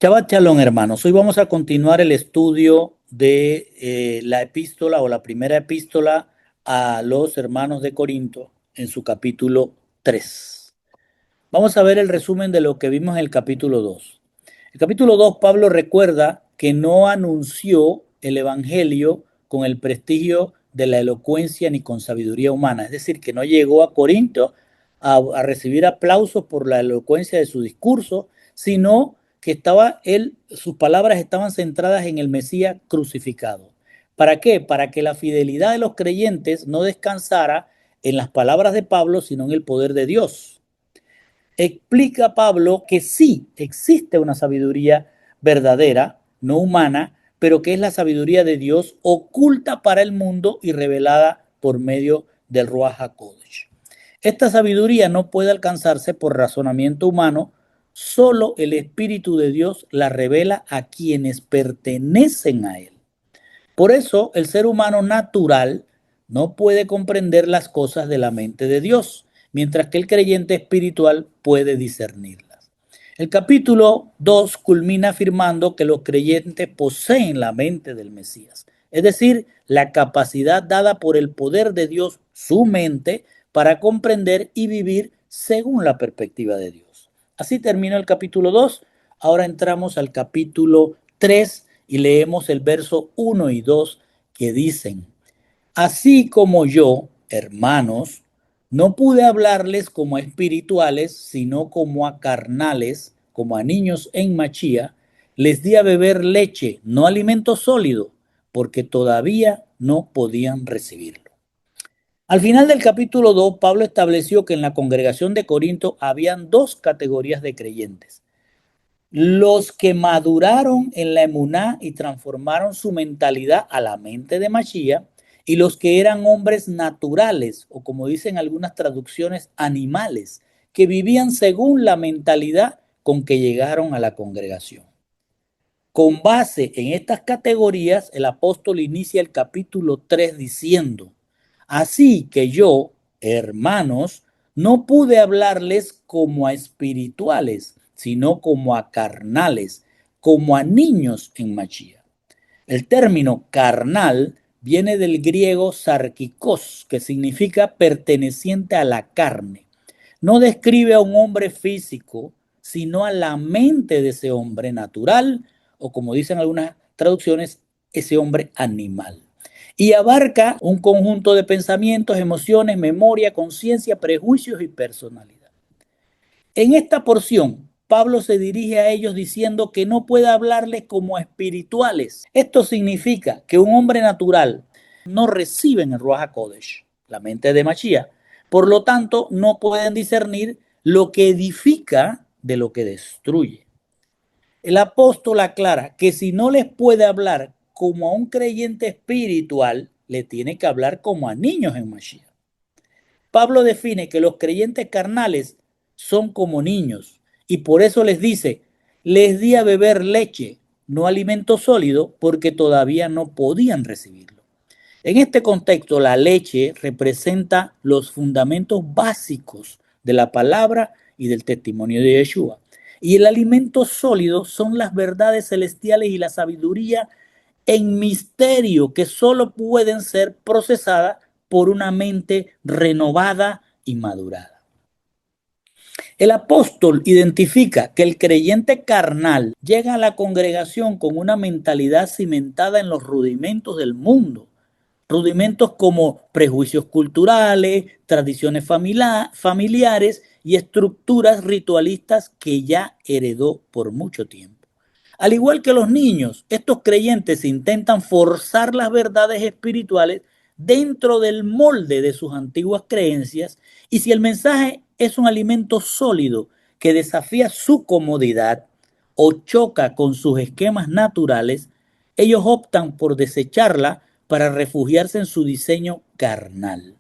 Shabbat Shalom, hermanos. Hoy vamos a continuar el estudio de la epístola o la primera epístola a los hermanos de Corinto en su capítulo 3. Vamos a ver el resumen de lo que vimos en el capítulo 2. El capítulo 2, Pablo recuerda que no anunció el evangelio con el prestigio de la elocuencia ni con sabiduría humana. Es decir, que no llegó a Corinto a recibir aplausos por la elocuencia de su discurso, sino que sus palabras estaban centradas en el Mesías crucificado. ¿Para qué? Para que la fidelidad de los creyentes no descansara en las palabras de Pablo, sino en el poder de Dios. Explica Pablo que sí existe una sabiduría verdadera, no humana, pero que es la sabiduría de Dios oculta para el mundo y revelada por medio del Ruach HaKodesh. Esta sabiduría no puede alcanzarse por razonamiento humano, solo el Espíritu de Dios la revela a quienes pertenecen a Él. Por eso el ser humano natural no puede comprender las cosas de la mente de Dios, mientras que el creyente espiritual puede discernirlas. El capítulo 2 culmina afirmando que los creyentes poseen la mente del Mesías, es decir, la capacidad dada por el poder de Dios, su mente, para comprender y vivir según la perspectiva de Dios. Así termina el capítulo 2. Ahora entramos al capítulo 3 y leemos el verso 1 y 2 que dicen: Así como yo, hermanos, no pude hablarles como a espirituales, sino como a carnales, como a niños en machía, les di a beber leche, no alimento sólido, porque todavía no podían recibirlo. Al final del capítulo 2, Pablo estableció que en la congregación de Corinto habían dos categorías de creyentes: los que maduraron en la emuná y transformaron su mentalidad a la mente de Mashiach, y los que eran hombres naturales, o como dicen algunas traducciones, animales, que vivían según la mentalidad con que llegaron a la congregación. Con base en estas categorías, el apóstol inicia el capítulo 3 diciendo: Así que yo, hermanos, no pude hablarles como a espirituales, sino como a carnales, como a niños en Machía. El término carnal viene del griego sarkikos, que significa perteneciente a la carne. No describe a un hombre físico, sino a la mente de ese hombre natural, o como dicen algunas traducciones, ese hombre animal. Y abarca un conjunto de pensamientos, emociones, memoria, conciencia, prejuicios y personalidad. En esta porción, Pablo se dirige a ellos diciendo que no puede hablarles como espirituales. Esto significa que un hombre natural no recibe en el Ruach HaKodesh, la mente de Mashiach. Por lo tanto, no pueden discernir lo que edifica de lo que destruye. El apóstol aclara que si no les puede hablar como a un creyente espiritual, le tiene que hablar como a niños en Mashiach. Pablo define que los creyentes carnales son como niños y por eso les dice: les di a beber leche, no alimento sólido, porque todavía no podían recibirlo. En este contexto, la leche representa los fundamentos básicos de la palabra y del testimonio de Yeshua. Y el alimento sólido son las verdades celestiales y la sabiduría en misterio que solo pueden ser procesadas por una mente renovada y madurada. El apóstol identifica que el creyente carnal llega a la congregación con una mentalidad cimentada en los rudimentos del mundo. Rudimentos como prejuicios culturales, tradiciones familiares y estructuras ritualistas que ya heredó por mucho tiempo. Al igual que los niños, estos creyentes intentan forzar las verdades espirituales dentro del molde de sus antiguas creencias, y si el mensaje es un alimento sólido que desafía su comodidad o choca con sus esquemas naturales, ellos optan por desecharla para refugiarse en su diseño carnal.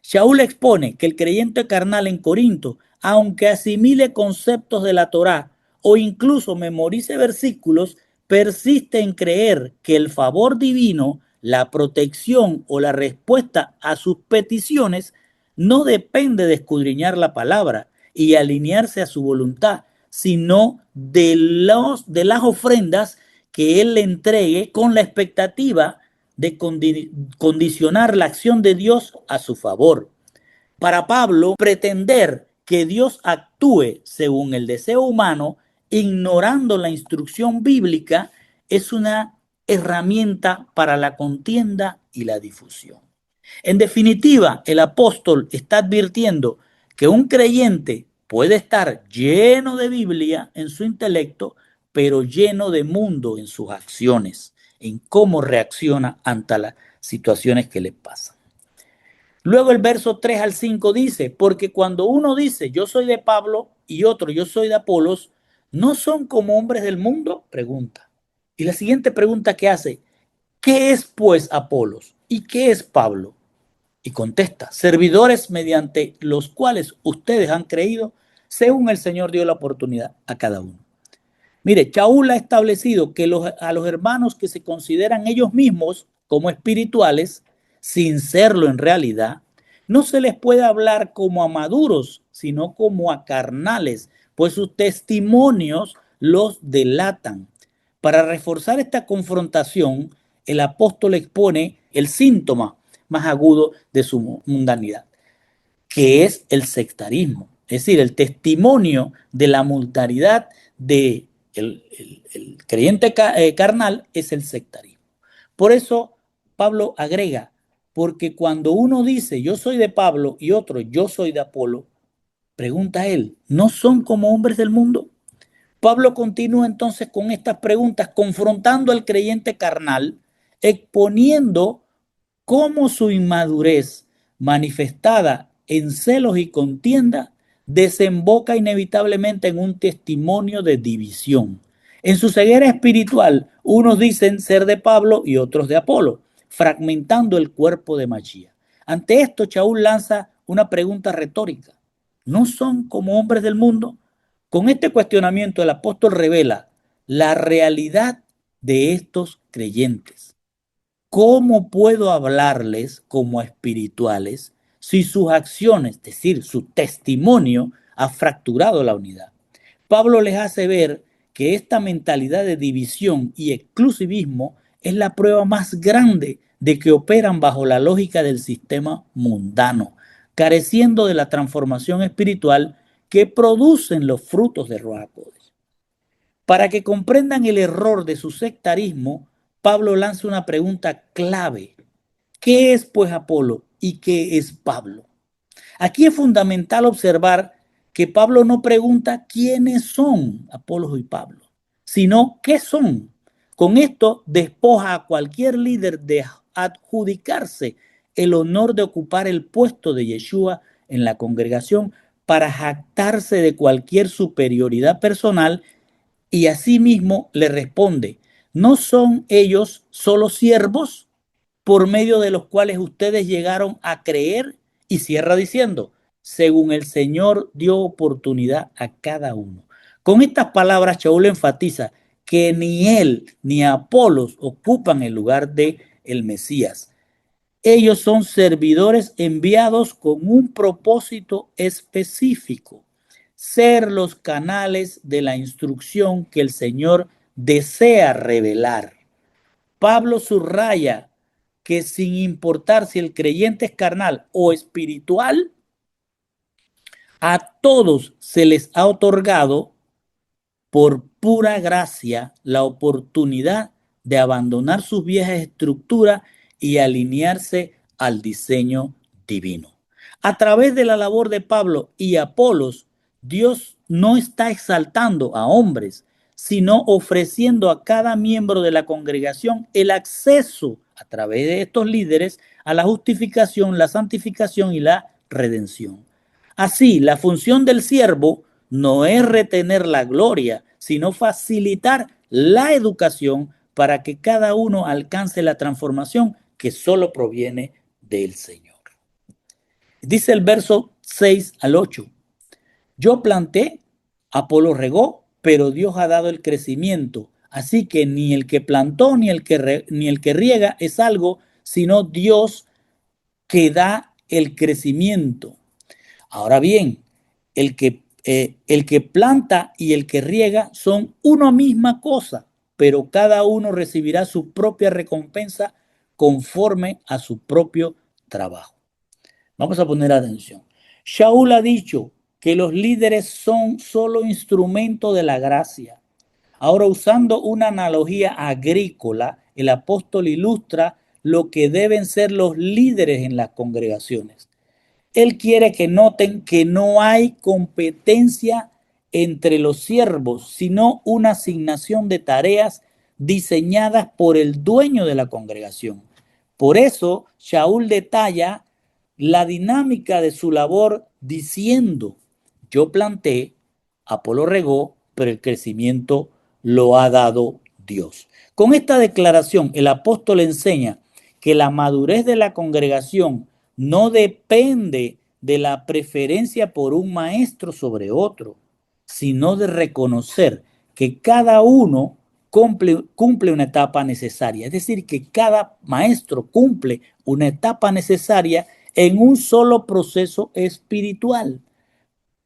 Shaul expone que el creyente carnal en Corinto, aunque asimile conceptos de la Torá o incluso memorice versículos, persiste en creer que el favor divino, la protección o la respuesta a sus peticiones no depende de escudriñar la palabra y alinearse a su voluntad, sino de las ofrendas que él le entregue con la expectativa de condicionar la acción de Dios a su favor. Para Pablo, pretender que Dios actúe según el deseo humano, ignorando la instrucción bíblica, es una herramienta para la contienda y la difusión. En definitiva, el apóstol está advirtiendo que un creyente puede estar lleno de Biblia en su intelecto, pero lleno de mundo en sus acciones, en cómo reacciona ante las situaciones que le pasan. Luego el verso 3 al 5 dice, porque cuando uno dice yo soy de Pablo y otro yo soy de Apolos, ¿no son como hombres del mundo? Pregunta. Y la siguiente pregunta que hace, ¿qué es pues Apolos? ¿Y qué es Pablo? Y contesta, servidores mediante los cuales ustedes han creído, según el Señor dio la oportunidad a cada uno. Mire, Shaul ha establecido que a los hermanos que se consideran ellos mismos como espirituales, sin serlo en realidad, no se les puede hablar como a maduros, sino como a carnales, pues sus testimonios los delatan. Para reforzar esta confrontación, el apóstol expone el síntoma más agudo de su mundanidad, que es el sectarismo, es decir, el testimonio de la mundanidad de el creyente carnal es el sectarismo. Por eso Pablo agrega, porque cuando uno dice yo soy de Pablo y otro yo soy de Apolo, pregunta él, ¿no son como hombres del mundo? Pablo continúa entonces con estas preguntas, confrontando al creyente carnal, exponiendo cómo su inmadurez, manifestada en celos y contienda, desemboca inevitablemente en un testimonio de división. En su ceguera espiritual, unos dicen ser de Pablo y otros de Apolo, fragmentando el cuerpo de Machía. Ante esto, Shaul lanza una pregunta retórica. ¿No son como hombres del mundo? Con este cuestionamiento, el apóstol revela la realidad de estos creyentes. ¿Cómo puedo hablarles como a espirituales si sus acciones, es decir, su testimonio, ha fracturado la unidad? Pablo les hace ver que esta mentalidad de división y exclusivismo es la prueba más grande de que operan bajo la lógica del sistema mundano, careciendo de la transformación espiritual que producen los frutos de Ruach HaKodesh. Para que comprendan el error de su sectarismo, Pablo lanza una pregunta clave. ¿Qué es pues Apolo y qué es Pablo? Aquí es fundamental observar que Pablo no pregunta quiénes son Apolos y Pablo, sino qué son. Con esto despoja a cualquier líder de adjudicarse el honor de ocupar el puesto de Yeshua en la congregación para jactarse de cualquier superioridad personal y asimismo le responde, ¿no son ellos solo siervos por medio de los cuales ustedes llegaron a creer? Y cierra diciendo, según el Señor dio oportunidad a cada uno. Con estas palabras, Shaul enfatiza que ni él ni Apolos ocupan el lugar de el Mesías. Ellos son servidores enviados con un propósito específico, ser los canales de la instrucción que el Señor desea revelar. Pablo subraya que sin importar si el creyente es carnal o espiritual, a todos se les ha otorgado por pura gracia la oportunidad de abandonar sus viejas estructuras y alinearse al diseño divino. A través de la labor de Pablo y Apolos, Dios no está exaltando a hombres, sino ofreciendo a cada miembro de la congregación el acceso a través de estos líderes a la justificación, la santificación y la redención. Así, la función del siervo no es retener la gloria, sino facilitar la educación para que cada uno alcance la transformación que solo proviene del Señor. Dice el verso 6 al 8. Yo planté, Apolo regó, pero Dios ha dado el crecimiento. Así que ni el que plantó ni el que riega es algo, sino Dios que da el crecimiento. Ahora bien, El que planta y el que riega son una misma cosa, pero cada uno recibirá su propia recompensa conforme a su propio trabajo. Vamos a poner atención. Shaul ha dicho que los líderes son solo instrumento de la gracia. Ahora, usando una analogía agrícola, el apóstol ilustra lo que deben ser los líderes en las congregaciones. Él quiere que noten que no hay competencia entre los siervos, sino una asignación de tareas diseñadas por el dueño de la congregación. Por eso, Shaul detalla la dinámica de su labor diciendo: yo planté, Apolo regó, pero el crecimiento lo ha dado Dios. Con esta declaración, el apóstol enseña que la madurez de la congregación no depende de la preferencia por un maestro sobre otro, sino de reconocer que cada uno cumple una etapa necesaria. Es decir, que cada maestro cumple una etapa necesaria en un solo proceso espiritual.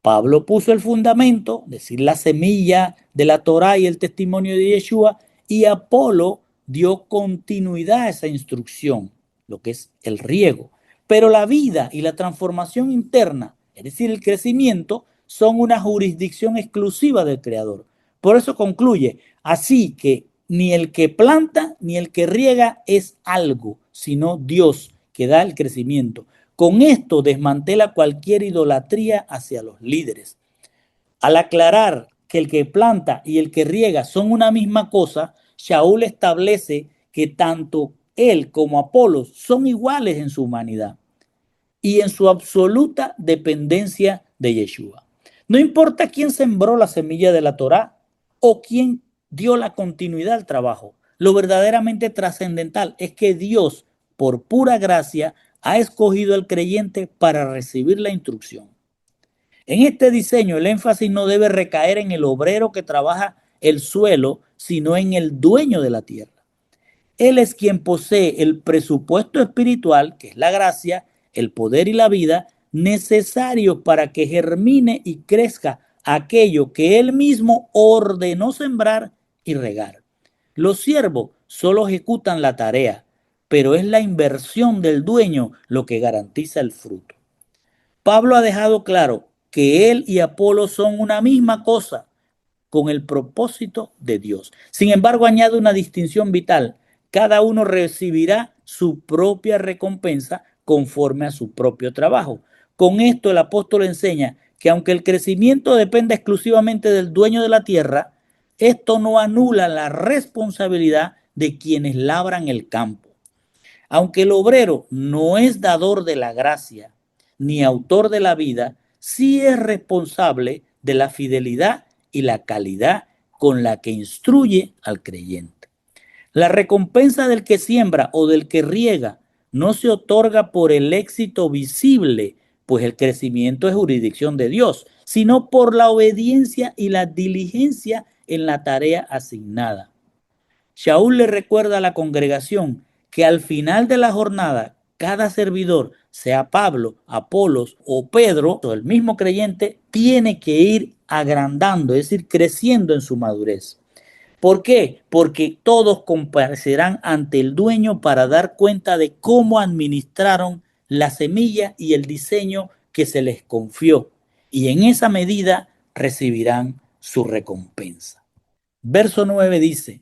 Pablo puso el fundamento, es decir, la semilla de la Torá y el testimonio de Yeshua, y Apolo dio continuidad a esa instrucción, lo que es el riego. Pero la vida y la transformación interna, es decir, el crecimiento, son una jurisdicción exclusiva del Creador. Por eso concluye: así que ni el que planta ni el que riega es algo, sino Dios que da el crecimiento. Con esto desmantela cualquier idolatría hacia los líderes. Al aclarar que el que planta y el que riega son una misma cosa, Shaul establece que tanto él como Apolos son iguales en su humanidad y en su absoluta dependencia de Yeshua. No importa quién sembró la semilla de la Torá o quién dio la continuidad al trabajo. Lo verdaderamente trascendental es que Dios, por pura gracia, ha escogido al creyente para recibir la instrucción. En este diseño, el énfasis no debe recaer en el obrero que trabaja el suelo, sino en el dueño de la tierra. Él es quien posee el presupuesto espiritual, que es la gracia, el poder y la vida, necesarios para que germine y crezca aquello que él mismo ordenó sembrar y regar. Los siervos solo ejecutan la tarea, pero es la inversión del dueño lo que garantiza el fruto. Pablo ha dejado claro que él y Apolo son una misma cosa con el propósito de Dios. Sin embargo, añade una distinción vital: cada uno recibirá su propia recompensa conforme a su propio trabajo. Con esto el apóstol enseña que aunque el crecimiento depende exclusivamente del dueño de la tierra, esto no anula la responsabilidad de quienes labran el campo. Aunque el obrero no es dador de la gracia ni autor de la vida, sí es responsable de la fidelidad y la calidad con la que instruye al creyente. La recompensa del que siembra o del que riega no se otorga por el éxito visible, pues el crecimiento es jurisdicción de Dios, sino por la obediencia y la diligencia en la tarea asignada. Shaul le recuerda a la congregación que al final de la jornada, cada servidor, sea Pablo, Apolos o Pedro, o el mismo creyente, tiene que ir agrandando, es decir, creciendo en su madurez. ¿Por qué? Porque todos comparecerán ante el dueño para dar cuenta de cómo administraron la semilla y el diseño que se les confió, y en esa medida recibirán su recompensa. Verso 9 dice: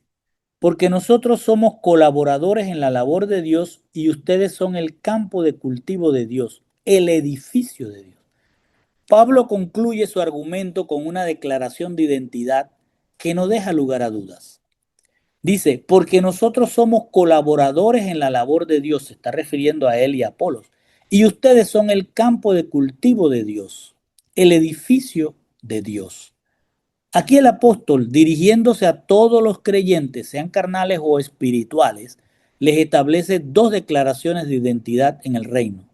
porque nosotros somos colaboradores en la labor de Dios y ustedes son el campo de cultivo de Dios, el edificio de Dios. Pablo concluye su argumento con una declaración de identidad que no deja lugar a dudas. Dice: porque nosotros somos colaboradores en la labor de Dios, se está refiriendo a él y a Apolos, y ustedes son el campo de cultivo de Dios, el edificio de Dios. Aquí el apóstol, dirigiéndose a todos los creyentes, sean carnales o espirituales, les establece dos declaraciones de identidad en el reino.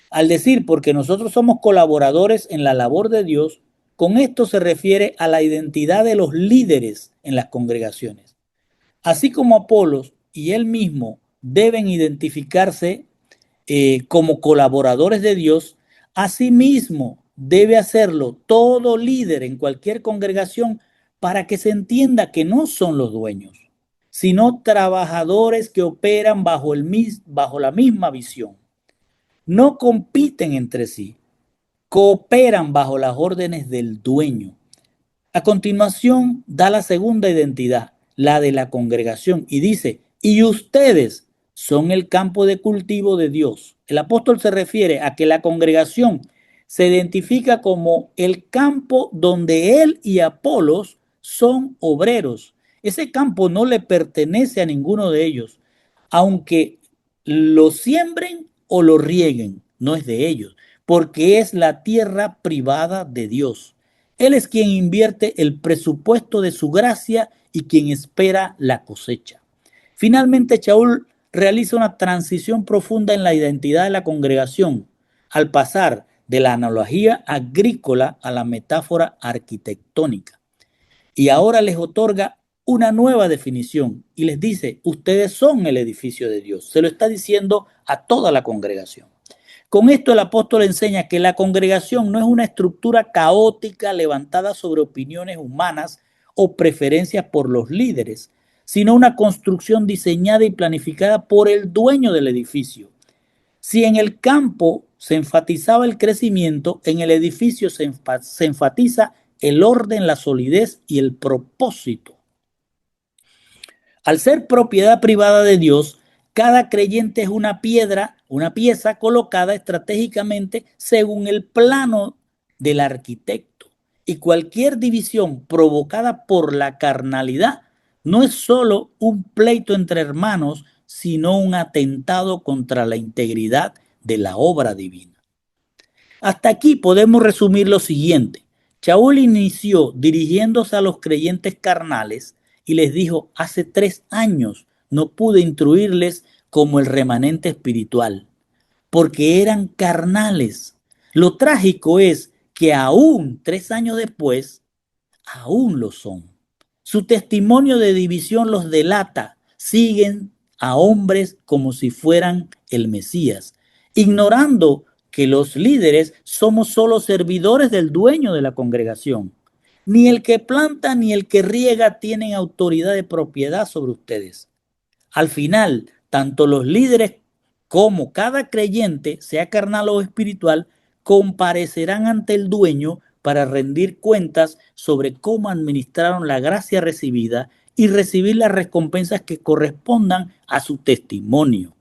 Al decir: porque nosotros somos colaboradores en la labor de Dios, con esto se refiere a la identidad de los líderes en las congregaciones. Así como Apolos y él mismo deben identificarse como colaboradores de Dios, asimismo debe hacerlo todo líder en cualquier congregación para que se entienda que no son los dueños, sino trabajadores que operan bajo la misma visión. No compiten entre sí, cooperan bajo las órdenes del dueño. A continuación, da la segunda identidad, la de la congregación, y dice, y ustedes son el campo de cultivo de Dios. El apóstol se refiere a que la congregación se identifica como el campo donde él y Apolos son obreros. Ese campo no le pertenece a ninguno de ellos, aunque lo siembren o lo rieguen, no es de ellos, porque es la tierra privada de Dios. Él es quien invierte el presupuesto de su gracia y quien espera la cosecha. Finalmente, Shaul realiza una transición profunda en la identidad de la congregación al pasar de la analogía agrícola a la metáfora arquitectónica. Y ahora les otorga una nueva definición y les dice, ustedes son el edificio de Dios. Se lo está diciendo a toda la congregación. Con esto el apóstol enseña que la congregación no es una estructura caótica levantada sobre opiniones humanas o preferencias por los líderes, sino una construcción diseñada y planificada por el dueño del edificio. Si en el campo se enfatizaba el crecimiento, en el edificio se enfatiza el orden, la solidez y el propósito. Al ser propiedad privada de Dios, cada creyente es una pieza colocada estratégicamente según el plano del arquitecto. Y cualquier división provocada por la carnalidad no es solo un pleito entre hermanos, sino un atentado contra la integridad de la obra divina. Hasta aquí podemos resumir lo siguiente. Shaul inició dirigiéndose a los creyentes carnales y les dijo, hace 3 años no pude instruirles como el remanente espiritual, porque eran carnales. Lo trágico es que aún 3 años después, aún lo son. Su testimonio de división los delata. Siguen a hombres como si fueran el Mesías, ignorando que los líderes somos solo servidores del dueño de la congregación. Ni el que planta ni el que riega tienen autoridad de propiedad sobre ustedes. Al final, tanto los líderes como cada creyente, sea carnal o espiritual, comparecerán ante el dueño para rendir cuentas sobre cómo administraron la gracia recibida y recibir las recompensas que correspondan a su testimonio.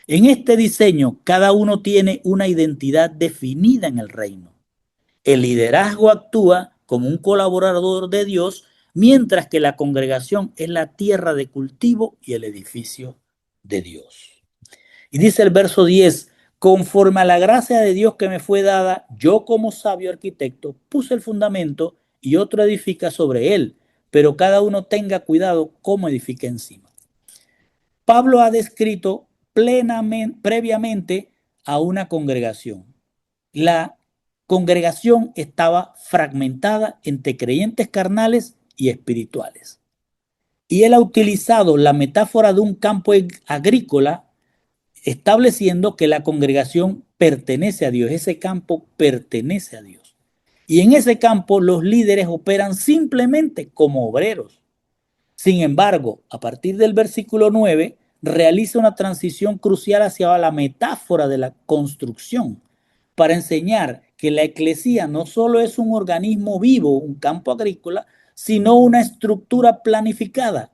En este diseño, cada uno tiene una identidad definida en el reino. El liderazgo actúa como un colaborador de Dios, mientras que la congregación es la tierra de cultivo y el edificio de Dios. Y dice el verso 10, conforme a la gracia de Dios que me fue dada, yo como sabio arquitecto puse el fundamento y otro edifica sobre él, pero cada uno tenga cuidado cómo edifica encima. Pablo ha descrito previamente a una congregación. La congregación estaba fragmentada entre creyentes carnales y espirituales. Y él ha utilizado la metáfora de un campo agrícola, estableciendo que la congregación pertenece a Dios, ese campo pertenece a Dios. Y en ese campo los líderes operan simplemente como obreros. Sin embargo, a partir del versículo 9, realiza una transición crucial hacia la metáfora de la construcción para enseñar que la eclesía no solo es un organismo vivo, un campo agrícola, sino una estructura planificada.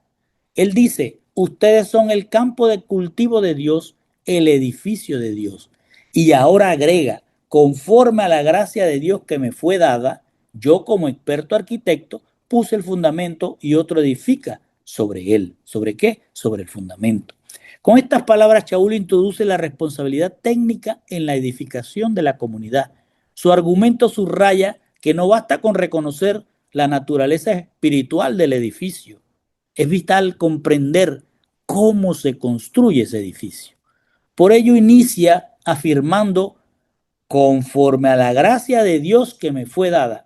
Él dice, ustedes son el campo de cultivo de Dios, el edificio de Dios. Y ahora agrega, conforme a la gracia de Dios que me fue dada, yo como experto arquitecto puse el fundamento y otro edifica sobre él. ¿Sobre qué? Sobre el fundamento. Con estas palabras, Shaul introduce la responsabilidad técnica en la edificación de la comunidad. Su argumento subraya que no basta con reconocer la naturaleza espiritual del edificio. Es vital comprender cómo se construye ese edificio. Por ello inicia afirmando, conforme a la gracia de Dios que me fue dada.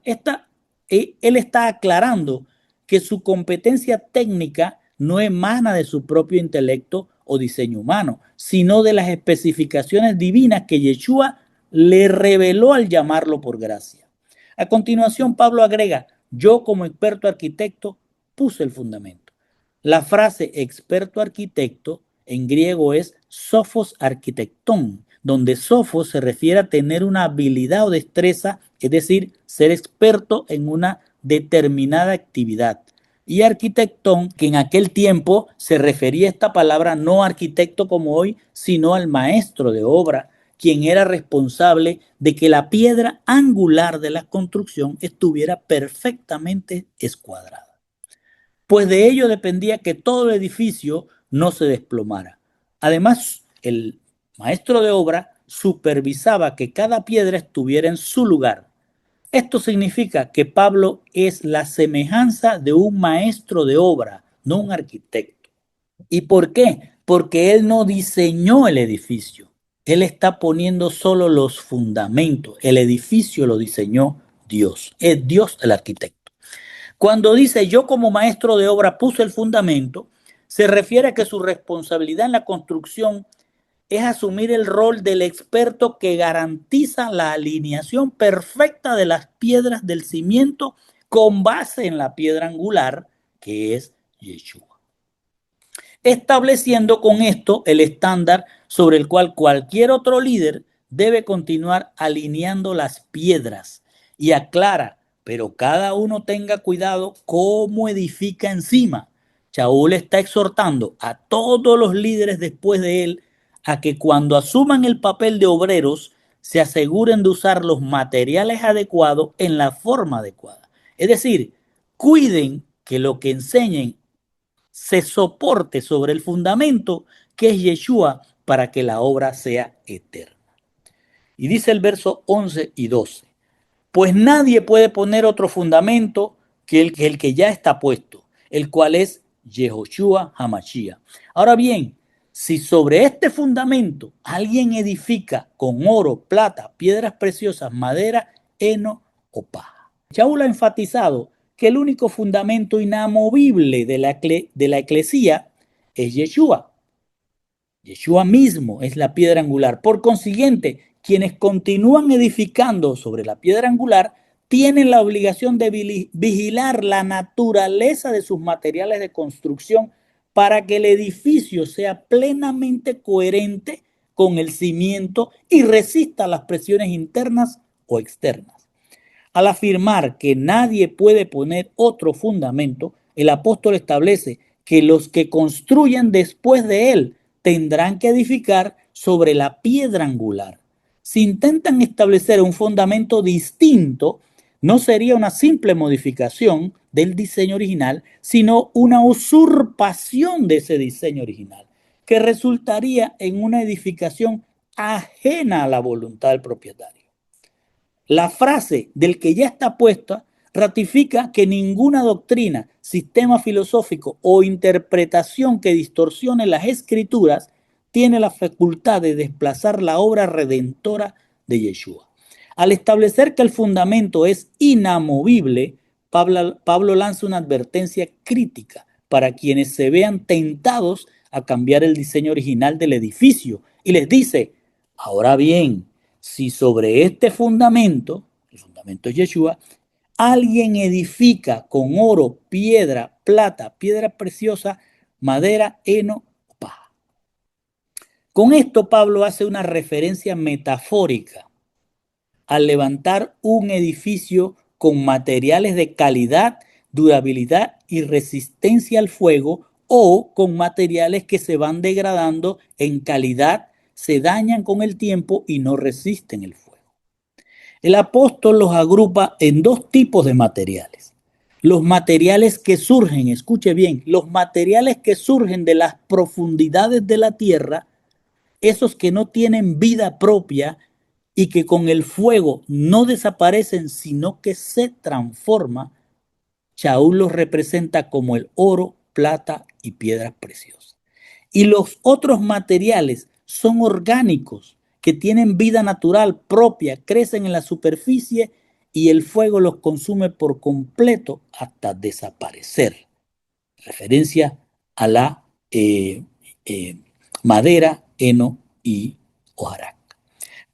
Él está aclarando que su competencia técnica no emana de su propio intelecto o diseño humano, sino de las especificaciones divinas que Yeshua le reveló al llamarlo por gracia. A continuación, Pablo agrega, yo como experto arquitecto puse el fundamento. La frase experto arquitecto en griego es sophos arquitectón, donde sophos se refiere a tener una habilidad o destreza, es decir, ser experto en una determinada actividad. Y arquitectón, que en aquel tiempo se refería a esta palabra no arquitecto como hoy, sino al maestro de obra, quien era responsable de que la piedra angular de la construcción estuviera perfectamente escuadrada. Pues de ello dependía que todo el edificio no se desplomara. Además, el maestro de obra supervisaba que cada piedra estuviera en su lugar. Esto significa que Pablo es la semejanza de un maestro de obra, no un arquitecto. ¿Y por qué? Porque él no diseñó el edificio. Él está poniendo solo los fundamentos. El edificio lo diseñó Dios. Es Dios el arquitecto. Cuando dice yo como maestro de obra puse el fundamento, se refiere a que su responsabilidad en la construcción es asumir el rol del experto que garantiza la alineación perfecta de las piedras del cimiento con base en la piedra angular, que es Yeshua, estableciendo con esto el estándar sobre el cual cualquier otro líder debe continuar alineando las piedras. Y aclara, pero cada uno tenga cuidado cómo edifica encima. Shaul está exhortando a todos los líderes después de él a que cuando asuman el papel de obreros se aseguren de usar los materiales adecuados en la forma adecuada. Es decir, cuiden que lo que enseñen se soporte sobre el fundamento que es Yeshua para que la obra sea eterna. Y dice el verso 11 y 12, pues nadie puede poner otro fundamento que el que ya está puesto, el cual es Yehoshua Hamashiach. Ahora bien, si sobre este fundamento alguien edifica con oro, plata, piedras preciosas, madera, heno o paja. Shaul ha enfatizado que el único fundamento inamovible de la eclesía es Yeshua. Yeshua mismo es la piedra angular. Por consiguiente, quienes continúan edificando sobre la piedra angular tienen la obligación de vigilar la naturaleza de sus materiales de construcción para que el edificio sea plenamente coherente con el cimiento y resista las presiones internas o externas. Al afirmar que nadie puede poner otro fundamento, el apóstol establece que los que construyan después de él tendrán que edificar sobre la piedra angular. Si intentan establecer un fundamento distinto, no sería una simple modificación del diseño original, sino una usurpación de ese diseño original, que resultaría en una edificación ajena a la voluntad del propietario. La frase del que ya está puesta ratifica que ninguna doctrina, sistema filosófico o interpretación que distorsione las escrituras tiene la facultad de desplazar la obra redentora de Yeshua. Al establecer que el fundamento es inamovible, Pablo lanza una advertencia crítica para quienes se vean tentados a cambiar el diseño original del edificio y les dice, ahora bien, si sobre este fundamento, el fundamento es Yeshua, alguien edifica con oro, piedra, plata, piedra preciosa, madera, heno o paja. Con esto Pablo hace una referencia metafórica al levantar un edificio con materiales de calidad, durabilidad y resistencia al fuego o con materiales que se van degradando en calidad, se dañan con el tiempo y no resisten el fuego. El apóstol los agrupa en dos tipos de materiales. Los materiales que surgen, escuche bien, los materiales que surgen de las profundidades de la tierra, esos que no tienen vida propia y que con el fuego no desaparecen, sino que se transforman, Shaul los representa como el oro, plata y piedras preciosas. Y los otros materiales son orgánicos, que tienen vida natural propia, crecen en la superficie y el fuego los consume por completo hasta desaparecer. Referencia a la madera, heno y hojarasca.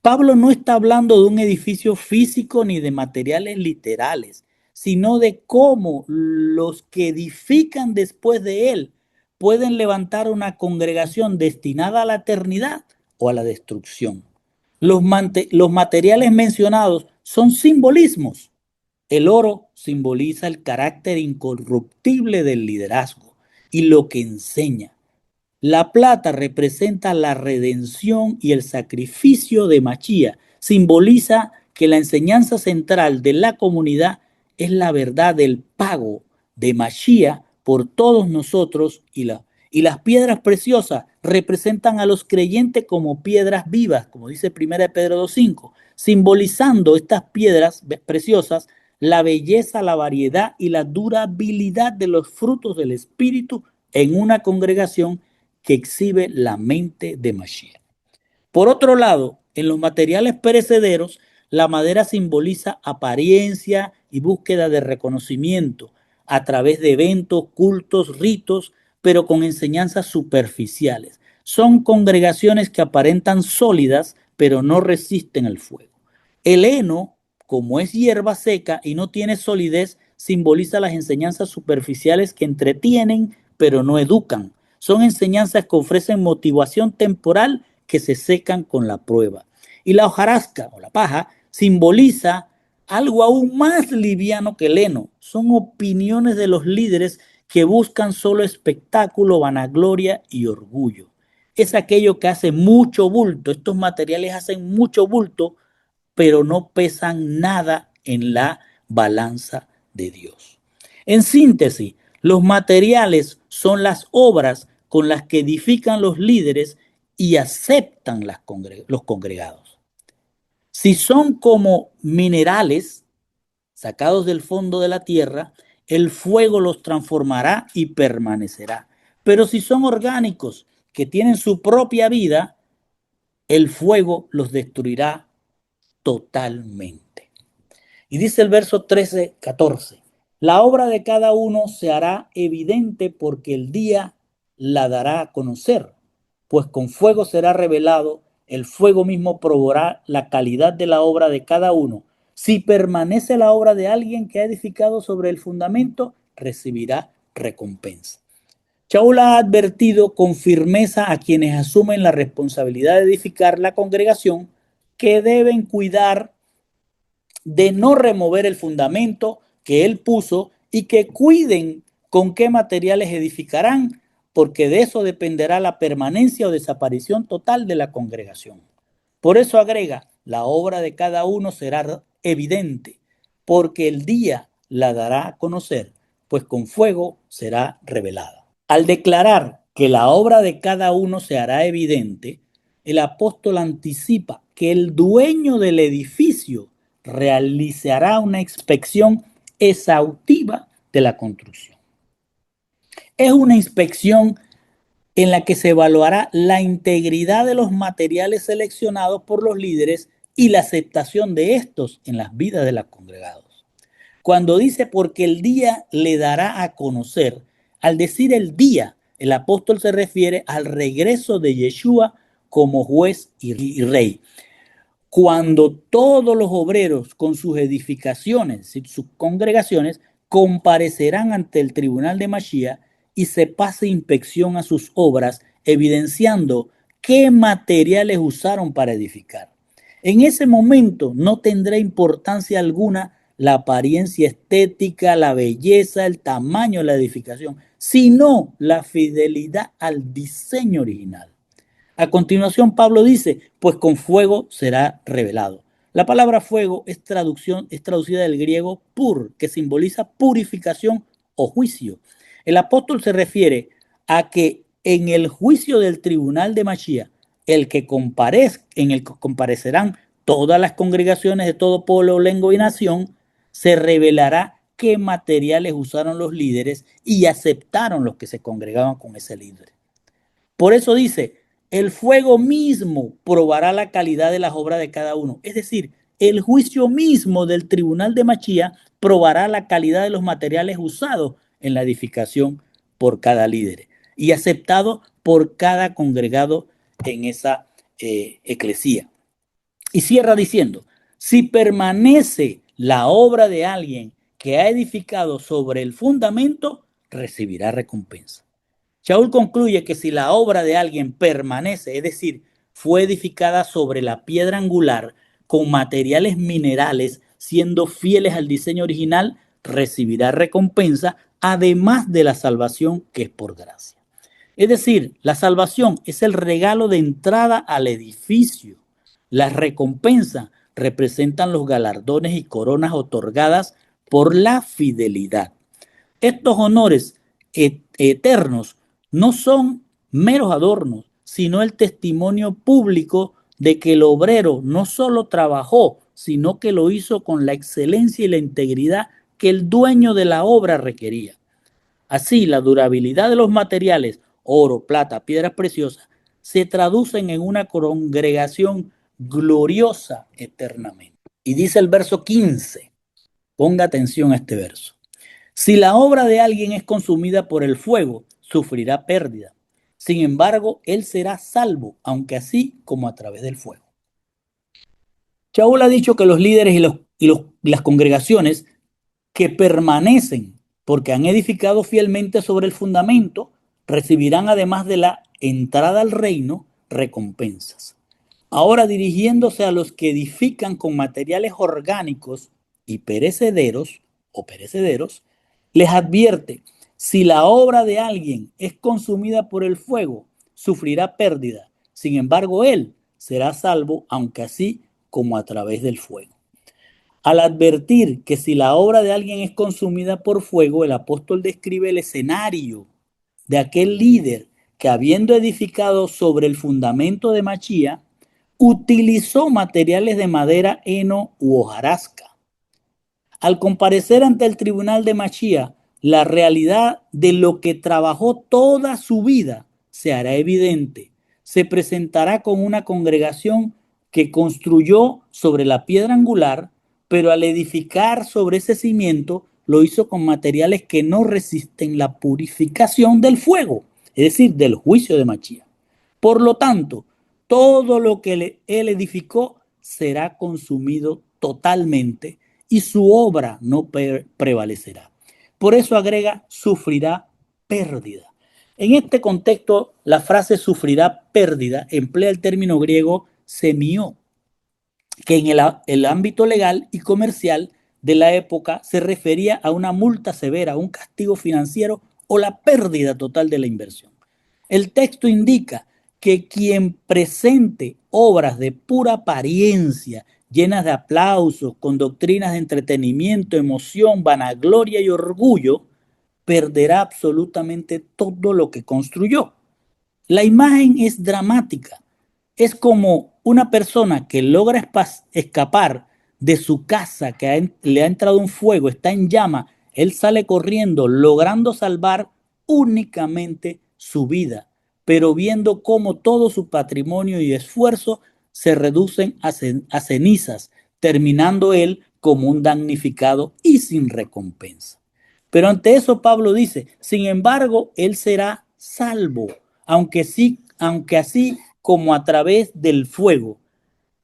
Pablo no está hablando de un edificio físico ni de materiales literales, sino de cómo los que edifican después de él pueden levantar una congregación destinada a la eternidad o a la destrucción. Los materiales mencionados son simbolismos. El oro simboliza el carácter incorruptible del liderazgo y lo que enseña. La plata representa la redención y el sacrificio de Machía. Simboliza que la enseñanza central de la comunidad es la verdad del pago de Machía por todos nosotros y las piedras preciosas representan a los creyentes como piedras vivas, como dice 1 Pedro 2.5, simbolizando estas piedras preciosas la belleza, la variedad y la durabilidad de los frutos del Espíritu en una congregación que exhibe la mente de Mashiach. Por otro lado, en los materiales perecederos, la madera simboliza apariencia y búsqueda de reconocimiento a través de eventos, cultos, ritos, pero con enseñanzas superficiales. Son congregaciones que aparentan sólidas, pero no resisten el fuego. El heno, como es hierba seca y no tiene solidez, simboliza las enseñanzas superficiales que entretienen, pero no educan. Son enseñanzas que ofrecen motivación temporal que se secan con la prueba. Y la hojarasca o la paja simboliza algo aún más liviano que el heno. Son opiniones de los líderes que buscan solo espectáculo, vanagloria y orgullo. Es aquello que hace mucho bulto. Estos materiales hacen mucho bulto, pero no pesan nada en la balanza de Dios. En síntesis, los materiales son las obras con las que edifican los líderes y aceptan los congregados. Si son como minerales sacados del fondo de la tierra, el fuego los transformará y permanecerá. Pero si son orgánicos, que tienen su propia vida, el fuego los destruirá totalmente. Y dice el verso 13-14, la obra de cada uno se hará evidente porque el día la dará a conocer, pues con fuego será revelado, el fuego mismo probará la calidad de la obra de cada uno. Si permanece la obra de alguien que ha edificado sobre el fundamento, recibirá recompensa. Shaul ha advertido con firmeza a quienes asumen la responsabilidad de edificar la congregación que deben cuidar de no remover el fundamento que él puso y que cuiden con qué materiales edificarán, porque de eso dependerá la permanencia o desaparición total de la congregación. Por eso agrega, la obra de cada uno será evidente, porque el día la dará a conocer, pues con fuego será revelada. Al declarar que la obra de cada uno se hará evidente, el apóstol anticipa que el dueño del edificio realizará una inspección exhaustiva de la construcción. Es una inspección en la que se evaluará la integridad de los materiales seleccionados por los líderes y la aceptación de estos en las vidas de los congregados. Cuando dice porque el día le dará a conocer, al decir el día, el apóstol se refiere al regreso de Yeshua como juez y rey. Cuando todos los obreros con sus edificaciones y sus congregaciones comparecerán ante el tribunal de Mashiach y se pase inspección a sus obras, evidenciando qué materiales usaron para edificar. En ese momento no tendrá importancia alguna la apariencia estética, la belleza, el tamaño de la edificación, sino la fidelidad al diseño original. A continuación, Pablo dice, pues con fuego será revelado. La palabra fuego es traducida del griego pur, que simboliza purificación o juicio. El apóstol se refiere a que en el juicio del tribunal de Mashiach, en el que comparecerán todas las congregaciones de todo pueblo, lengua y nación, se revelará qué materiales usaron los líderes y aceptaron los que se congregaban con ese líder. Por eso dice, el fuego mismo probará la calidad de las obras de cada uno. Es decir, el juicio mismo del tribunal de Mashiach probará la calidad de los materiales usados en la edificación por cada líder y aceptado por cada congregado en esa eclesía. Y cierra diciendo, si permanece la obra de alguien que ha edificado sobre el fundamento, recibirá recompensa. Shaul concluye que si la obra de alguien permanece, es decir, fue edificada sobre la piedra angular con materiales minerales, siendo fieles al diseño original, recibirá recompensa, además de la salvación que es por gracia. Es decir, la salvación es el regalo de entrada al edificio. Las recompensas representan los galardones y coronas otorgadas por la fidelidad. Estos honores eternos no son meros adornos, sino el testimonio público de que el obrero no solo trabajó, sino que lo hizo con la excelencia y la integridad que el dueño de la obra requería. Así, la durabilidad de los materiales, oro, plata, piedras preciosas, se traducen en una congregación gloriosa eternamente. Y dice el verso 15, ponga atención a este verso. Si la obra de alguien es consumida por el fuego, sufrirá pérdida. Sin embargo, él será salvo, aunque así como a través del fuego. Shaul ha dicho que los líderes las congregaciones que permanecen porque han edificado fielmente sobre el fundamento, recibirán además de la entrada al reino recompensas. Ahora dirigiéndose a los que edifican con materiales orgánicos y perecederos, les advierte, si la obra de alguien es consumida por el fuego, sufrirá pérdida. Sin embargo, él será salvo, aunque así como a través del fuego. Al advertir que si la obra de alguien es consumida por fuego, el apóstol describe el escenario de aquel líder que, habiendo edificado sobre el fundamento de Machía, utilizó materiales de madera, heno u hojarasca. Al comparecer ante el tribunal de Machía, la realidad de lo que trabajó toda su vida se hará evidente. Se presentará con una congregación que construyó sobre la piedra angular, pero al edificar sobre ese cimiento lo hizo con materiales que no resisten la purificación del fuego, es decir, del juicio de Machía. Por lo tanto, todo lo que él edificó será consumido totalmente y su obra no prevalecerá. Por eso agrega, sufrirá pérdida. En este contexto, la frase sufrirá pérdida emplea el término griego semió, que en el ámbito legal y comercial de la época se refería a una multa severa, un castigo financiero o la pérdida total de la inversión. El texto indica que quien presente obras de pura apariencia, llenas de aplausos, con doctrinas de entretenimiento, emoción, vanagloria y orgullo, perderá absolutamente todo lo que construyó. La imagen es dramática. Es como una persona que logra escapar de su casa, que le ha entrado un fuego, está en llama, él sale corriendo, logrando salvar únicamente su vida, pero viendo cómo todo su patrimonio y esfuerzo se reducen a cenizas, terminando él como un damnificado y sin recompensa. Pero ante eso Pablo dice, sin embargo, él será salvo, aunque así como a través del fuego.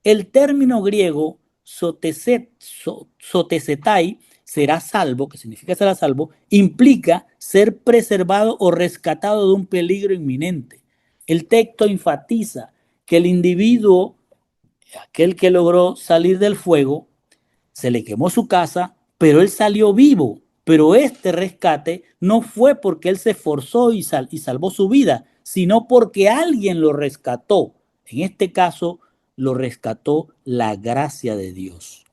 El término griego sotesetai, será salvo, que significa será salvo, implica ser preservado o rescatado de un peligro inminente. El texto enfatiza que el individuo, aquel que logró salir del fuego, se le quemó su casa, pero él salió vivo. Pero este rescate no fue porque él se esforzó y salvó su vida, sino porque alguien lo rescató. En este caso, lo rescató la gracia de Dios.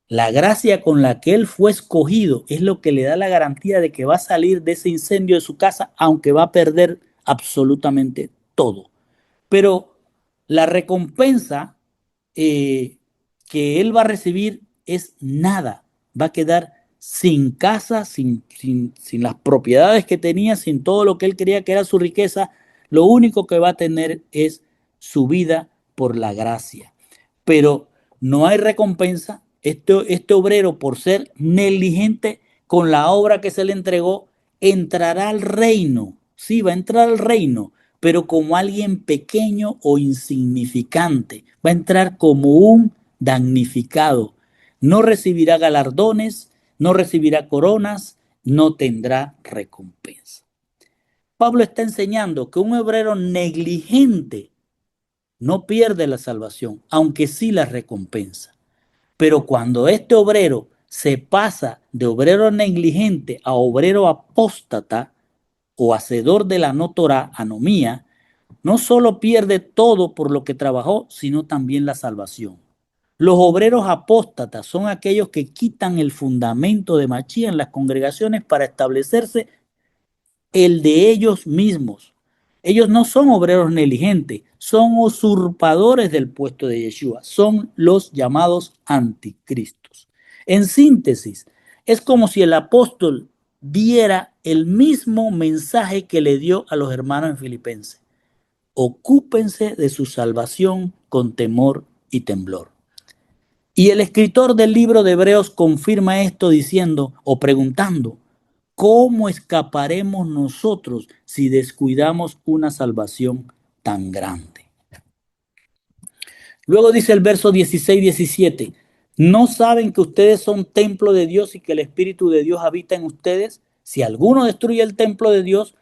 La gracia con la que él fue escogido es lo que le da la garantía de que va a salir de ese incendio de su casa, aunque va a perder absolutamente todo. Pero la recompensa que él va a recibir es nada. Va a quedar sin casa, sin las propiedades que tenía, sin todo lo que él creía que era su riqueza. Lo único que va a tener es su vida por la gracia. Pero no hay recompensa. Este obrero, por ser negligente con la obra que se le entregó, entrará al reino. Sí, va a entrar al reino, pero como alguien pequeño o insignificante. Va a entrar como un damnificado. No recibirá galardones, no recibirá coronas, no tendrá recompensa. Pablo está enseñando que un obrero negligente no pierde la salvación, aunque sí la recompensa. Pero cuando este obrero se pasa de obrero negligente a obrero apóstata o hacedor de la no Torah, anomía, no solo pierde todo por lo que trabajó, sino también la salvación. Los obreros apóstatas son aquellos que quitan el fundamento de Machía en las congregaciones para establecerse el de ellos mismos. Ellos no son obreros negligentes, son usurpadores del puesto de Yeshua, son los llamados anticristos. En síntesis, es como si el apóstol diera el mismo mensaje que le dio a los hermanos en Filipenses. Ocúpense de su salvación con temor y temblor. Y el escritor del libro de Hebreos confirma esto diciendo o preguntando, ¿cómo escaparemos nosotros si descuidamos una salvación tan grande? Luego dice el verso 16-17, ¿no saben que ustedes son templo de Dios y que el Espíritu de Dios habita en ustedes? Si alguno destruye el templo de Dios,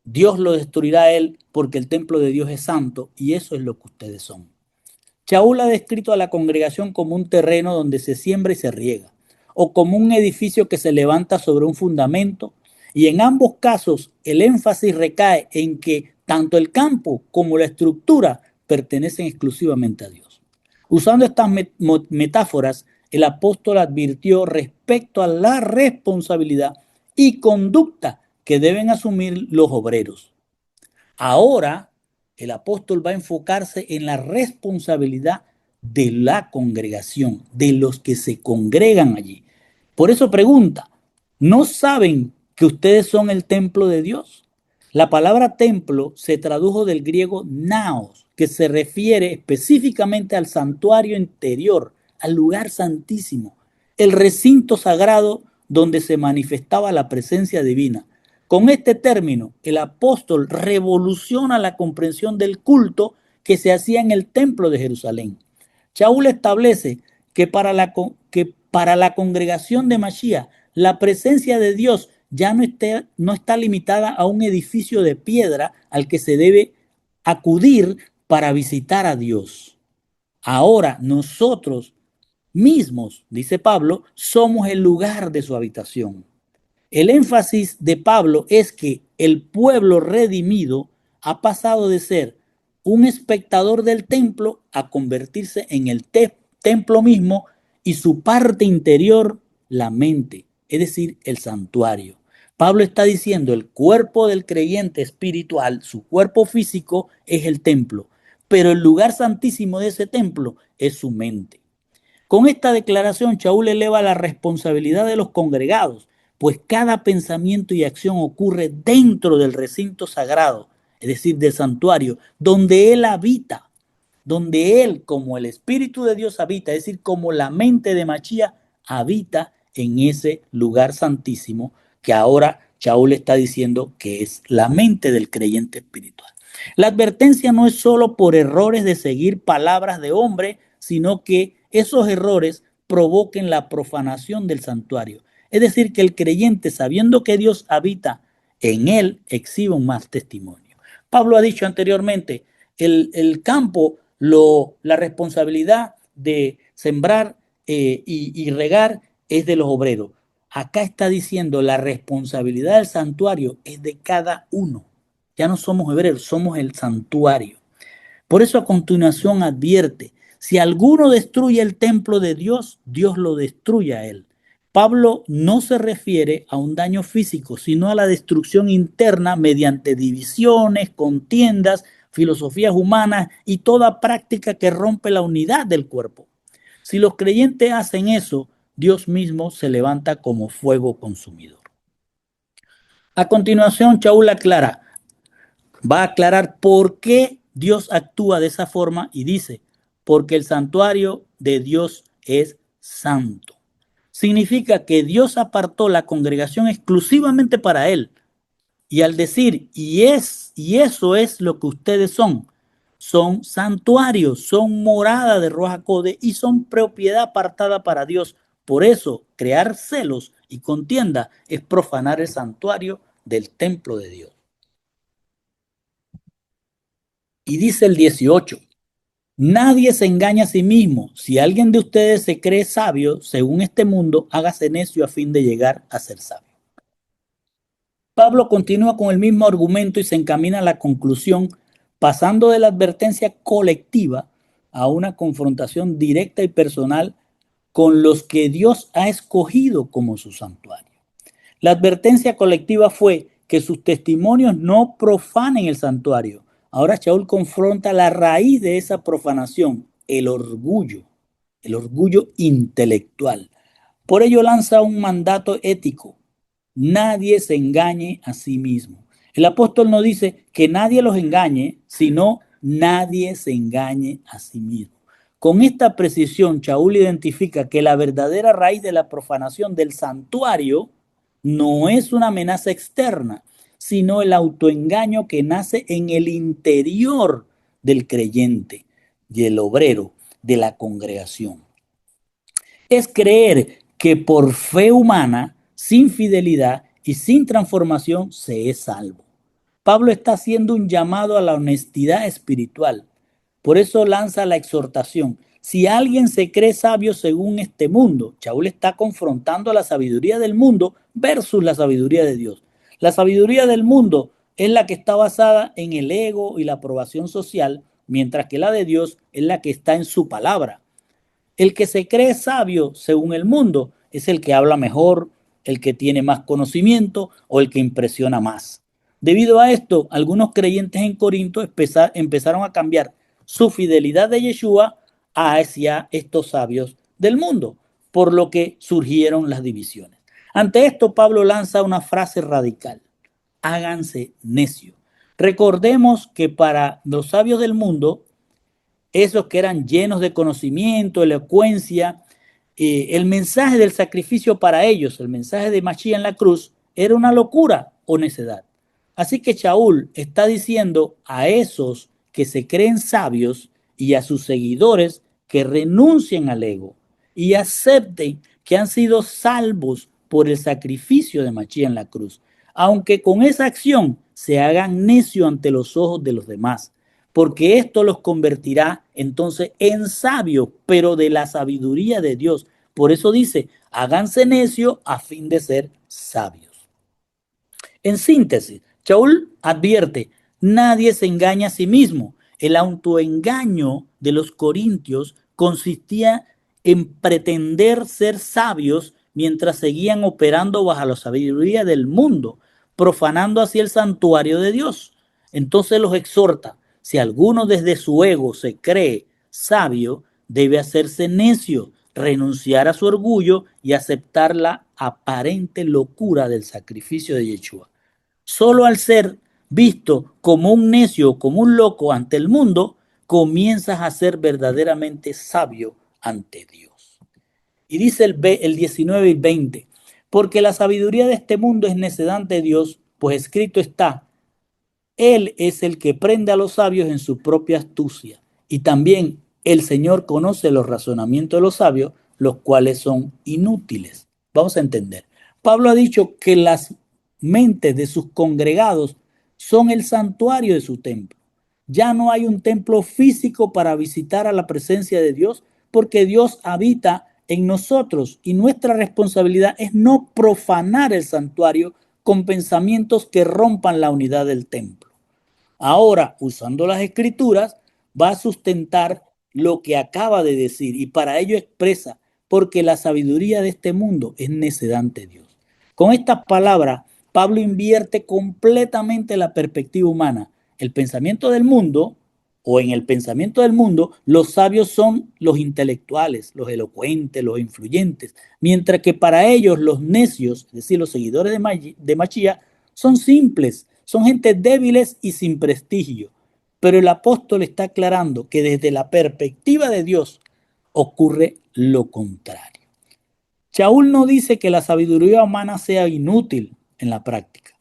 Dios lo destruirá a él, porque el templo de Dios es santo y eso es lo que ustedes son. Shaul ha descrito a la congregación como un terreno donde se siembra y se riega, o como un edificio que se levanta sobre un fundamento, y en ambos casos el énfasis recae en que tanto el campo como la estructura pertenecen exclusivamente a Dios. Usando estas metáforas, el apóstol advirtió respecto a la responsabilidad y conducta que deben asumir los obreros. Ahora el apóstol va a enfocarse en la responsabilidad de la congregación, de los que se congregan allí. Por eso pregunta, ¿no saben que ustedes son el templo de Dios? La palabra templo se tradujo del griego naos, que se refiere específicamente al santuario interior, al lugar santísimo, el recinto sagrado donde se manifestaba la presencia divina. Con este término, el apóstol revoluciona la comprensión del culto que se hacía en el templo de Jerusalén. Shaul establece que para la congregación de Mashiach, la presencia de Dios ya no está limitada a un edificio de piedra al que se debe acudir para visitar a Dios. Ahora nosotros mismos, dice Pablo, somos el lugar de su habitación. El énfasis de Pablo es que el pueblo redimido ha pasado de ser un espectador del templo a convertirse en el templo mismo y su parte interior, la mente, es decir, el santuario. Pablo está diciendo el cuerpo del creyente espiritual, su cuerpo físico es el templo, pero el lugar santísimo de ese templo es su mente. Con esta declaración, Shaul eleva la responsabilidad de los congregados, pues cada pensamiento y acción ocurre dentro del recinto sagrado, es decir, del santuario, donde él habita, donde él, como el Espíritu de Dios habita, es decir, como la mente de Machía habita en ese lugar santísimo que ahora Shaul está diciendo que es la mente del creyente espiritual. La advertencia no es solo por errores de seguir palabras de hombre, sino que esos errores provoquen la profanación del santuario. Es decir, que el creyente, sabiendo que Dios habita en él, exhiba un mal testimonio. Pablo ha dicho anteriormente, el campo, la responsabilidad de sembrar y regar es de los obreros. Acá está diciendo la responsabilidad del santuario es de cada uno. Ya no somos obreros, somos el santuario. Por eso a continuación advierte, si alguno destruye el templo de Dios, Dios lo destruye a él. Pablo no se refiere a un daño físico, sino a la destrucción interna mediante divisiones, contiendas, filosofías humanas y toda práctica que rompe la unidad del cuerpo. Si los creyentes hacen eso, Dios mismo se levanta como fuego consumidor. A continuación, Shaul va a aclarar por qué Dios actúa de esa forma y dice, porque el santuario de Dios es santo. Significa que Dios apartó la congregación exclusivamente para él. Y al decir, y Y eso es lo que ustedes son. Son santuarios, son morada de Ruach HaKodesh y son propiedad apartada para Dios. Por eso, crear celos y contienda es profanar el santuario del templo de Dios. Y dice el 18, nadie se engaña a sí mismo. Si alguien de ustedes se cree sabio, según este mundo, hágase necio a fin de llegar a ser sabio. Pablo continúa con el mismo argumento y se encamina a la conclusión, pasando de la advertencia colectiva a una confrontación directa y personal con los que Dios ha escogido como su santuario. La advertencia colectiva fue que sus testimonios no profanen el santuario. Ahora Shaul confronta la raíz de esa profanación, el orgullo intelectual. Por ello lanza un mandato ético. Nadie se engañe a sí mismo. El apóstol no dice que nadie los engañe, sino nadie se engañe a sí mismo. Con esta precisión, Shaul identifica que la verdadera raíz de la profanación del santuario no es una amenaza externa, sino el autoengaño que nace en el interior del creyente y el obrero de la congregación. Es creer que por fe humana, sin fidelidad y sin transformación, se es salvo. Pablo está haciendo un llamado a la honestidad espiritual. Por eso lanza la exhortación. Si alguien se cree sabio según este mundo, Shaul está confrontando la sabiduría del mundo versus la sabiduría de Dios. La sabiduría del mundo es la que está basada en el ego y la aprobación social, mientras que la de Dios es la que está en su palabra. El que se cree sabio según el mundo es el que habla mejor, el que tiene más conocimiento o el que impresiona más. Debido a esto, algunos creyentes en Corinto empezaron a cambiar su fidelidad de Yeshua hacia estos sabios del mundo, por lo que surgieron las divisiones. Ante esto, Pablo lanza una frase radical: háganse necios. Recordemos que para los sabios del mundo, esos que eran llenos de conocimiento, elocuencia, el mensaje del sacrificio para ellos, el mensaje de Mashiach en la cruz, era una locura o necedad. Así que Shaul está diciendo a esos que se creen sabios y a sus seguidores que renuncien al ego y acepten que han sido salvos por el sacrificio de Mashiach en la cruz, aunque con esa acción se hagan necio ante los ojos de los demás, porque esto los convertirá entonces en sabios, pero de la sabiduría de Dios. Por eso dice, háganse necios a fin de ser sabios. En síntesis, Shaul advierte, nadie se engaña a sí mismo. El autoengaño de los corintios consistía en pretender ser sabios mientras seguían operando bajo la sabiduría del mundo, profanando así el santuario de Dios. Entonces los exhorta, si alguno desde su ego se cree sabio, debe hacerse necio, renunciar a su orgullo y aceptar la aparente locura del sacrificio de Yeshua. Solo al ser visto como un necio, como un loco ante el mundo, comienzas a ser verdaderamente sabio ante Dios. Y dice el 19 y 20, porque la sabiduría de este mundo es necedad ante Dios, pues escrito está, Él es el que prende a los sabios en su propia astucia. Y también el Señor conoce los razonamientos de los sabios, los cuales son inútiles. Vamos a entender. Pablo ha dicho que las mentes de sus congregados son el santuario de su templo. Ya no hay un templo físico para visitar a la presencia de Dios, porque Dios habita en nosotros y nuestra responsabilidad es no profanar el santuario con pensamientos que rompan la unidad del templo. Ahora, usando las escrituras, va a sustentar lo que acaba de decir y para ello expresa, porque la sabiduría de este mundo es necedad ante Dios. Con estas palabras, Pablo invierte completamente la perspectiva humana. El pensamiento del mundo, o en el pensamiento del mundo, los sabios son los intelectuales, los elocuentes, los influyentes, mientras que para ellos los necios, es decir, los seguidores de Mashiach, son simples, son gente débiles y sin prestigio. Pero el apóstol está aclarando que desde la perspectiva de Dios ocurre lo contrario. Shaul no dice que la sabiduría humana sea inútil en la práctica.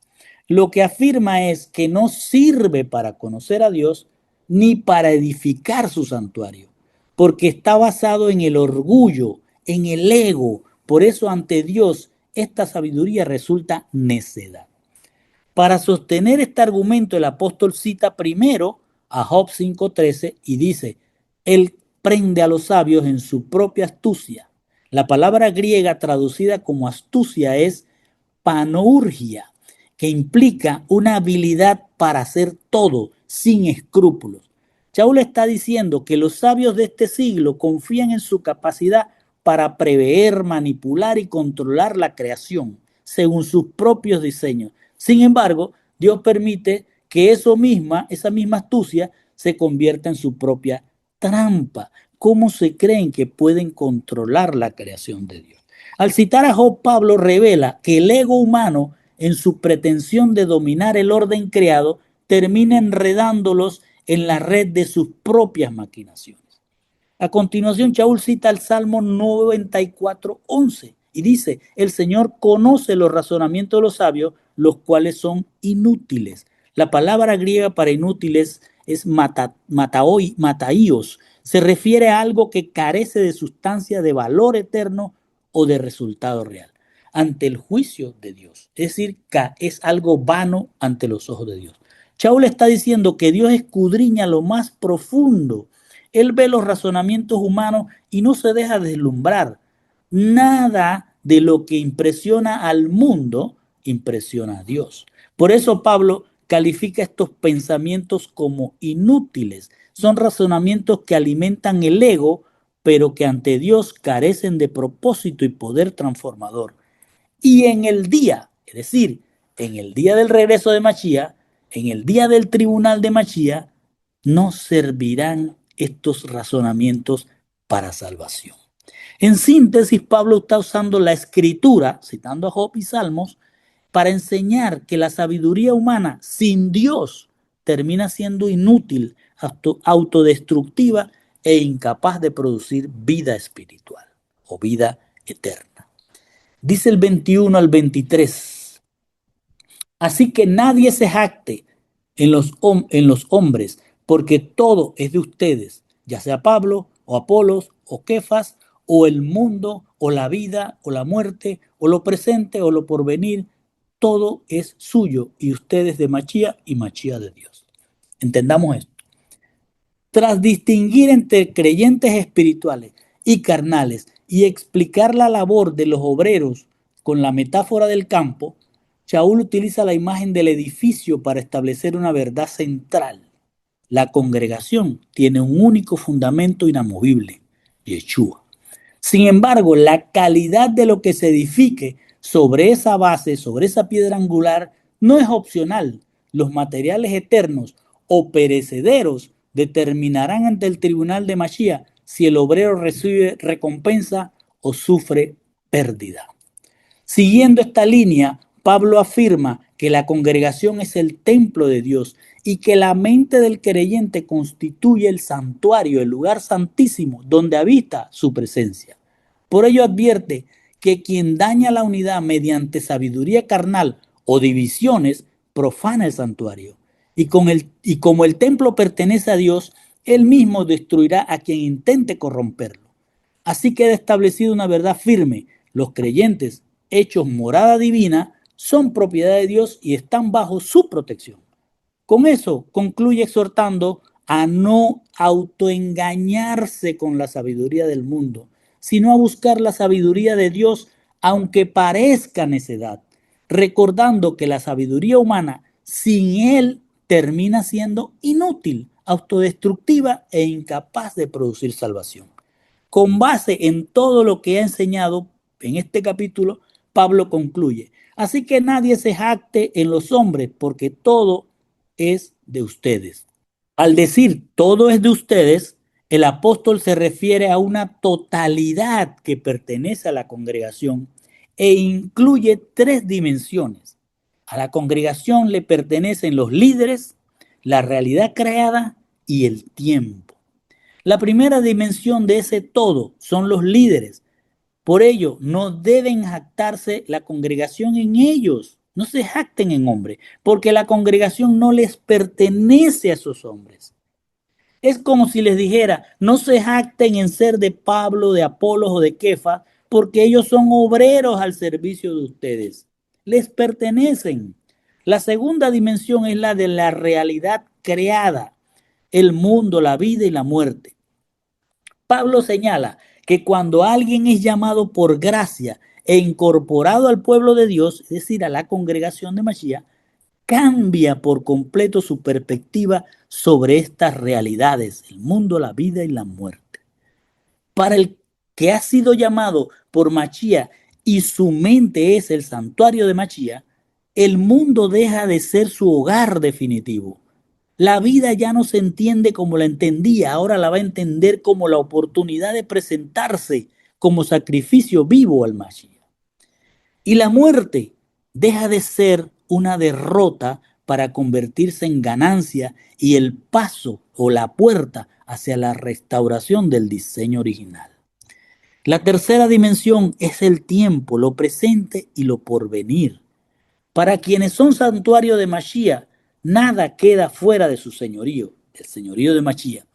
lo que afirma es que no sirve para conocer a Dios ni para edificar su santuario, porque está basado en el orgullo, en el ego. Por eso ante Dios esta sabiduría resulta necedad. Para sostener este argumento, el apóstol cita primero a Job 5:13 y dice, él prende a los sabios en su propia astucia. La palabra griega traducida como astucia es panourgia, que implica una habilidad para hacer todo sin escrúpulos. Shaul está diciendo que los sabios de este siglo confían en su capacidad para prever, manipular y controlar la creación según sus propios diseños. Sin embargo, Dios permite que esa misma astucia se convierta en su propia trampa. ¿Cómo se creen que pueden controlar la creación de Dios? Al citar a Job, Pablo revela que el ego humano, en su pretensión de dominar el orden creado, termina enredándolos en la red de sus propias maquinaciones. A continuación, Shaul cita el Salmo 94:11 y dice, el Señor conoce los razonamientos de los sabios, los cuales son inútiles. La palabra griega para inútiles es mataios. Se refiere a algo que carece de sustancia, de valor eterno o de resultado real ante el juicio de Dios. Es decir, que es algo vano ante los ojos de Dios. Shaul está diciendo que Dios escudriña lo más profundo. Él ve los razonamientos humanos y no se deja deslumbrar. Nada de lo que impresiona al mundo impresiona a Dios. Por eso Pablo califica estos pensamientos como inútiles. Son razonamientos que alimentan el ego, pero que ante Dios carecen de propósito y poder transformador. Y en el día, es decir, en el día del regreso de Mashiach, en el día del tribunal de Mashiach, no servirán estos razonamientos para salvación. En síntesis, Pablo está usando la escritura, citando a Job y Salmos, para enseñar que la sabiduría humana sin Dios termina siendo inútil, autodestructiva e incapaz de producir vida espiritual o vida eterna. Dice el 21 al 23. Así que nadie se jacte en los hombres, porque todo es de ustedes, ya sea Pablo o Apolos o Kefas o el mundo o la vida o la muerte o lo presente o lo porvenir, todo es suyo y ustedes de Mashiach y Mashiach de Dios. Entendamos esto. Tras distinguir entre creyentes espirituales y carnales y explicar la labor de los obreros con la metáfora del campo, Shaul utiliza la imagen del edificio para establecer una verdad central. La congregación tiene un único fundamento inamovible, Yeshua. Sin embargo, la calidad de lo que se edifique sobre esa base, sobre esa piedra angular, no es opcional. Los materiales eternos o perecederos determinarán ante el tribunal de Mashiach si el obrero recibe recompensa o sufre pérdida. Siguiendo esta línea, Pablo afirma que la congregación es el templo de Dios y que la mente del creyente constituye el santuario, el lugar santísimo donde habita su presencia. Por ello advierte que quien daña la unidad mediante sabiduría carnal o divisiones profana el santuario. Y como el templo pertenece a Dios, él mismo destruirá a quien intente corromperlo. Así queda establecida una verdad firme. Los creyentes, hechos morada divina, son propiedad de Dios y están bajo su protección. Con eso concluye exhortando a no autoengañarse con la sabiduría del mundo, sino a buscar la sabiduría de Dios, aunque parezca necedad, recordando que la sabiduría humana sin él termina siendo inútil, autodestructiva e incapaz de producir salvación. Con base en todo lo que ha enseñado en este capítulo, Pablo concluye, así que nadie se jacte en los hombres, porque todo es de ustedes. Al decir todo es de ustedes, el apóstol se refiere a una totalidad que pertenece a la congregación e incluye tres dimensiones. A la congregación le pertenecen los líderes, la realidad creada y el tiempo. La primera dimensión de ese todo son los líderes. Por ello, no deben jactarse la congregación en ellos, No se jacten en hombres, porque la congregación no les pertenece a esos hombres. Es como si les dijera, no se jacten en ser de Pablo, de Apolos o de Kefa, porque ellos son obreros al servicio de ustedes. Les pertenecen. La segunda dimensión es la de la realidad creada, el mundo, la vida y la muerte. Pablo señala que cuando alguien es llamado por gracia e incorporado al pueblo de Dios, es decir, a la congregación de Mashiach, cambia por completo su perspectiva sobre estas realidades, el mundo, la vida y la muerte. Para el que ha sido llamado por Mashiach y su mente es el santuario de Mashiach, el mundo deja de ser su hogar definitivo. La vida ya no se entiende como la entendía, ahora la va a entender como la oportunidad de presentarse como sacrificio vivo al Mashiach. Y la muerte deja de ser una derrota para convertirse en ganancia y el paso o la puerta hacia la restauración del diseño original. La tercera dimensión es el tiempo, lo presente y lo porvenir. Para quienes son santuario de Mashiach, nada queda fuera de su señorío, el señorío de Mashiach.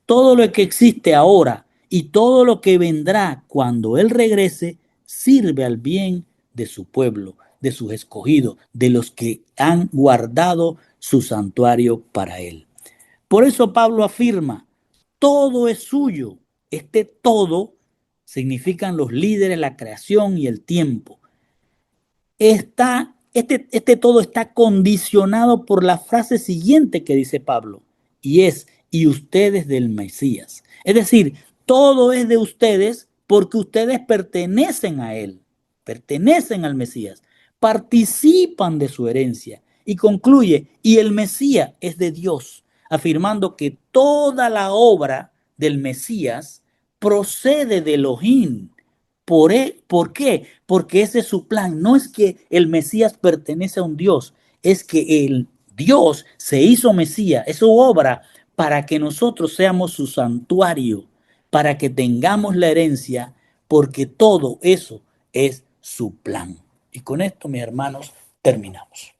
Todo lo que existe ahora y todo lo que vendrá cuando Él regrese sirve al bien de su pueblo, de sus escogidos, de los que han guardado su santuario para Él. Por eso Pablo afirma, todo es suyo. Este todo significan los líderes, la creación y el tiempo. Este todo está condicionado por la frase siguiente que dice Pablo, y es, y ustedes del Mesías. Es decir, todo es de ustedes porque ustedes pertenecen a Él, pertenecen al Mesías, participan de su herencia. Y concluye, y el Mesías es de Dios, afirmando que toda la obra del Mesías procede de Elohim. ¿Por qué? Porque ese es su plan. No es que el Mesías pertenece a un Dios, es que el Dios se hizo Mesías, es su obra para que nosotros seamos su santuario, para que tengamos la herencia, porque todo eso es su plan. Y con esto, mis hermanos, terminamos.